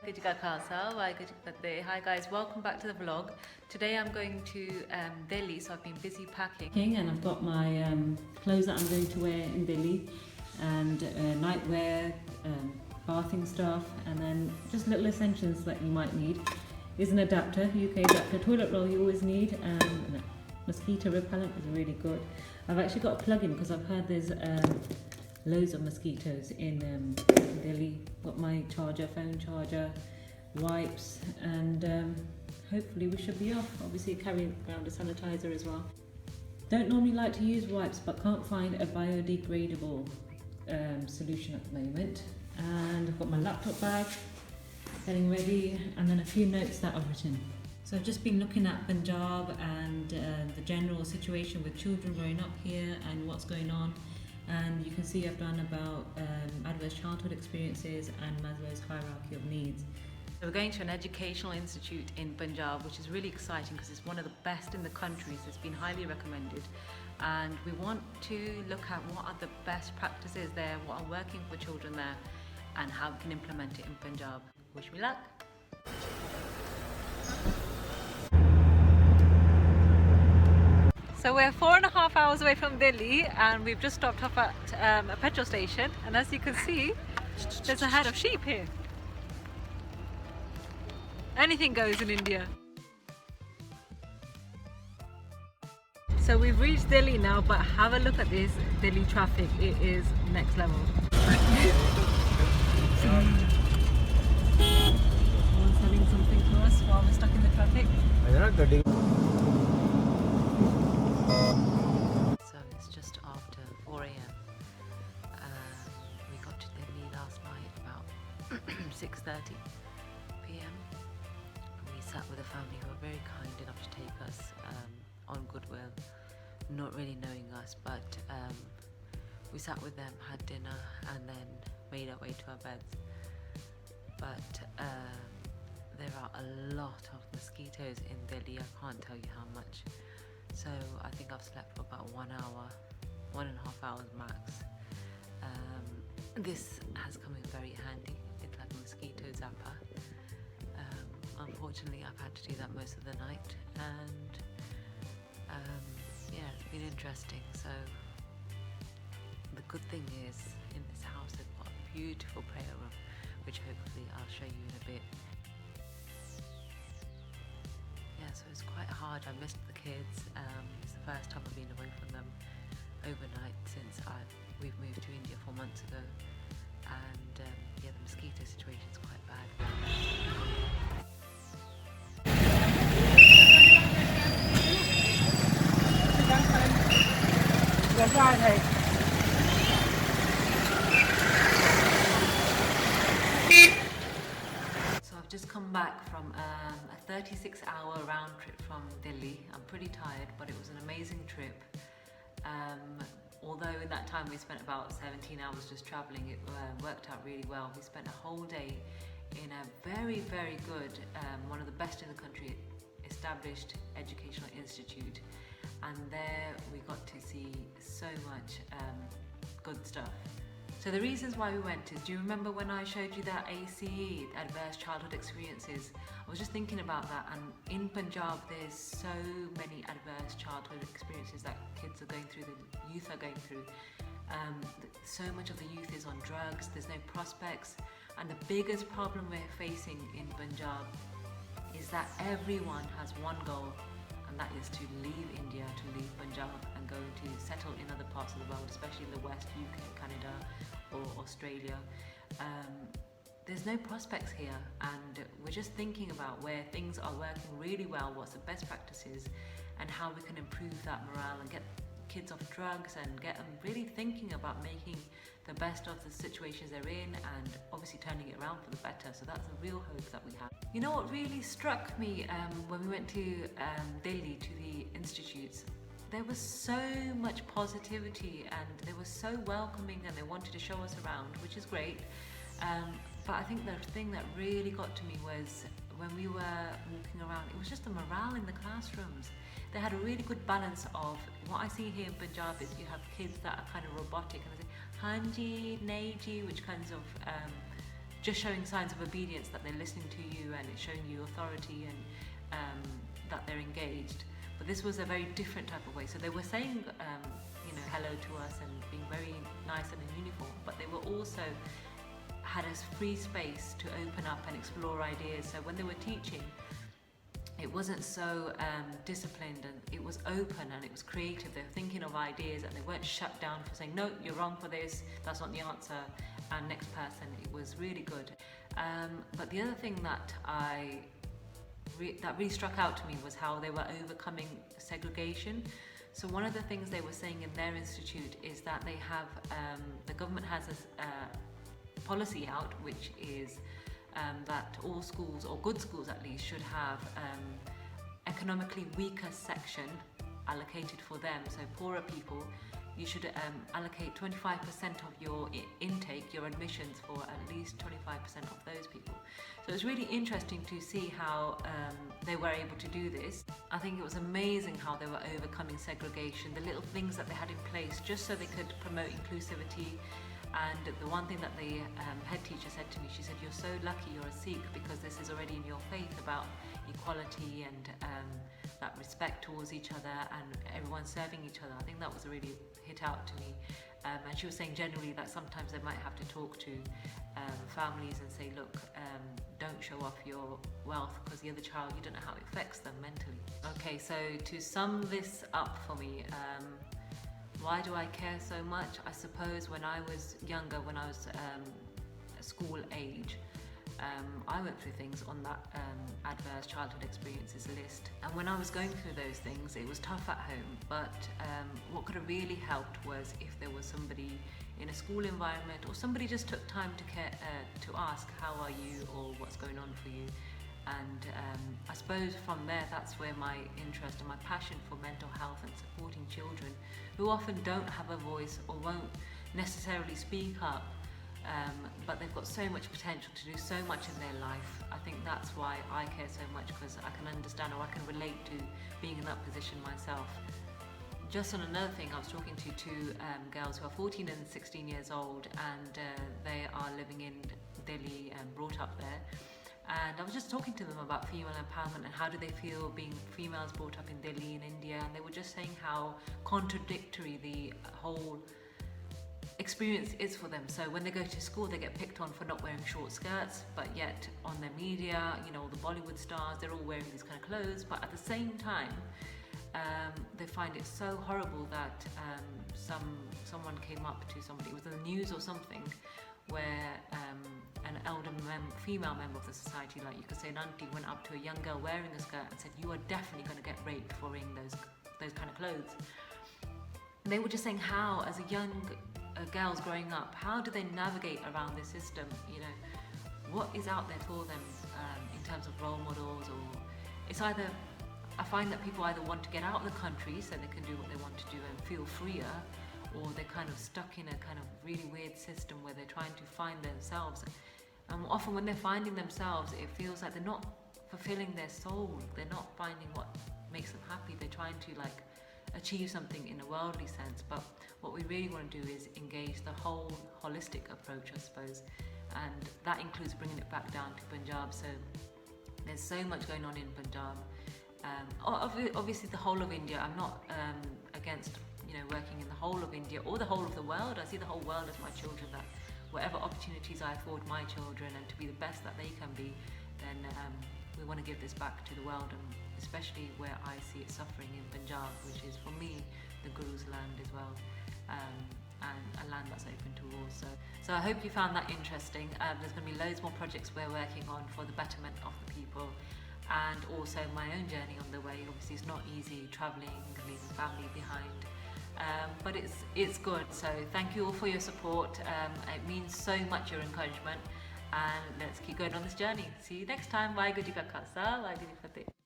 Ji Ka Khalsa, Waheguru Ji Ki Fateh. Hi guys, welcome back to the vlog. Today I'm going to Delhi, so I've been busy packing. And I've got my clothes that I'm going to wear in Delhi, and nightwear, bathing stuff, and then just little essentials that you might need. Is an adapter, UK adapter, toilet roll you always need, and mosquito repellent is really good. I've actually got a plug-in because I've heard there's loads of mosquitoes in Delhi. Got my charger, phone charger, wipes, and hopefully we should be off. Obviously carrying around a sanitizer as well. Don't normally like to use wipes, but can't find a biodegradable solution at the moment. And I've got my laptop bag, getting ready, and then a few notes that I've written. So I've just been looking at Punjab and the general situation with children growing up here and what's going on. And you can see I've done about adverse childhood experiences and Maslow's hierarchy of needs. So we're going to an educational institute in Punjab, which is really exciting because it's one of the best in the country, so it's been highly recommended. And we want to look at what are the best practices there, what are working for children there, and how we can implement it in Punjab. Wish me luck. So we're 4.5 hours away from Delhi, and we've just stopped off at a petrol station, and as you can see, there's a herd of sheep here. Anything goes in India. So we've reached Delhi now, but have a look at this Delhi traffic. It is next level. Someone's selling something to us while we're stuck in the traffic. So it's just after 4 a.m. We got to Delhi last night about 6:30 p.m. We sat with a family who were very kind enough to take us on goodwill, not really knowing us, but we sat with them, had dinner, and then made our way to our beds. But there are a lot of mosquitoes in Delhi, I can't tell you how much. So I think I've slept for about 1 hour, 1.5 hours max. This has come in very handy. It's like a mosquito zapper. Unfortunately, I've had to do that most of the night, and yeah, it's been interesting. So the good thing is, in this house they've got a beautiful prayer room, which hopefully I'll show you in a bit. Yeah, so it's quite hard. I missed the kids. It's the first time I've been away from them overnight since we've moved to India 4 months ago, and yeah, the mosquito situation is quite bad. So I've just come back from a 36-hour round trip from Delhi. I'm pretty tired, but it was an amazing trip. Although in that time we spent about 17 hours just traveling, it worked out really well. We spent a whole day in a very, very good, one of the best in the country, established educational institute. And there we got to see so much good stuff. So the reasons why we went is, do you remember when I showed you that ACE, Adverse Childhood Experiences? I was just thinking about that, and in Punjab there's so many adverse childhood experiences that kids are going through, the youth are going through. So much of the youth is on drugs, there's no prospects, and the biggest problem we're facing in Punjab is that everyone has one goal, and that is to leave India, to leave Punjab and go to settle in other parts of the world, especially in the West, UK, Canada or Australia. There's no prospects here, and we're just thinking about where things are working really well, what's the best practices, and how we can improve that morale and get kids off drugs and get them really thinking about making the best of the situations they're in, and obviously turning it around for the better. So that's the real hope that we have. You know what really struck me when we went to Delhi, to the institutes? There was so much positivity, and they were so welcoming, and they wanted to show us around, which is great. But I think the thing that really got to me was when we were walking around, it was just the morale in the classrooms. They had a really good balance of, what I see here in Punjab is you have kids that are kind of robotic, and they say Hanji, Naji, which kinds of just showing signs of obedience, that they're listening to you and it's showing you authority and that they're engaged. But this was a very different type of way. So they were saying, hello to us and being very nice and in uniform, but they were also had a free space to open up and explore ideas. So when they were teaching, it wasn't so disciplined, and it was open and it was creative. They were thinking of ideas and they weren't shut down for saying, no, you're wrong for this, that's not the answer, and next person. It was really good. But the other thing that that really struck out to me was how they were overcoming segregation. So one of the things they were saying in their institute is that they have, the government has a policy out, which is that all schools, or good schools at least, should have economically weaker section allocated for them. So poorer people, you should allocate 25% of your intake, your admissions, for at least 25% of those people. So it's really interesting to see how they were able to do this. I think it was amazing how they were overcoming segregation, the little things that they had in place just so they could promote inclusivity. And the one thing that the head teacher said to me, she said, you're so lucky you're a Sikh, because this is already in your faith about equality and that respect towards each other and everyone serving each other. I think that was really hit out to me. And she was saying generally that sometimes they might have to talk to families and say, look, don't show off your wealth, because the other child, you don't know how it affects them mentally. Okay, so to sum this up for me, why do I care so much? I suppose when I was younger, when I was school age, I went through things on that adverse childhood experiences list. And when I was going through those things, it was tough at home. But what could have really helped was if there was somebody in a school environment, or somebody just took time to care, to ask, how are you, or what's going on for you. And I suppose from there, that's where my interest and my passion for mental health and supporting children who often don't have a voice or won't necessarily speak up, but they've got so much potential to do so much in their life. I think that's why I care so much, because I can understand, or I can relate to being in that position myself. Just on another thing, I was talking to two girls who are 14 and 16 years old, and they are living in Delhi and brought up there. And I was just talking to them about female empowerment and how do they feel being females brought up in Delhi in India, and they were just saying how contradictory the whole experience is for them. So when they go to school, they get picked on for not wearing short skirts, but yet on their media, all the Bollywood stars, they're all wearing these kind of clothes. But at the same time, they find it so horrible that someone came up to somebody, it was in the news or something, where an elder female member of the society, like you could say an auntie, went up to a young girl wearing a skirt and said, you are definitely going to get raped for wearing those kind of clothes. And they were just saying how, as a young girls growing up, how do they navigate around this system? What is out there for them in terms of role models? Or it's either, I find that people either want to get out of the country so they can do what they want to do and feel freer, or they're kind of stuck in a kind of really weird system where they're trying to find themselves. And often when they're finding themselves, it feels like they're not fulfilling their soul. They're not finding what makes them happy. They're trying to achieve something in a worldly sense. But what we really want to do is engage the whole holistic approach, I suppose. And that includes bringing it back down to Punjab. So there's so much going on in Punjab. Obviously the whole of India. I'm not against working in the whole of India or the whole of the world. I see the whole world as my children, that whatever opportunities I afford my children and to be the best that they can be, then we want to give this back to the world, and especially where I see it suffering in Punjab, which is for me the Guru's land as well, and a land that's open to all. So I hope you found that interesting. There's going to be loads more projects we're working on for the betterment of the people, and also my own journey on the way. Obviously it's not easy travelling, leaving family behind. But it's good. So thank you all for your support. It means so much, your encouragement, and let's keep going on this journey. See you next time. Waheguru Ji Ka Khalsa, Waheguru Ji Ki Fateh.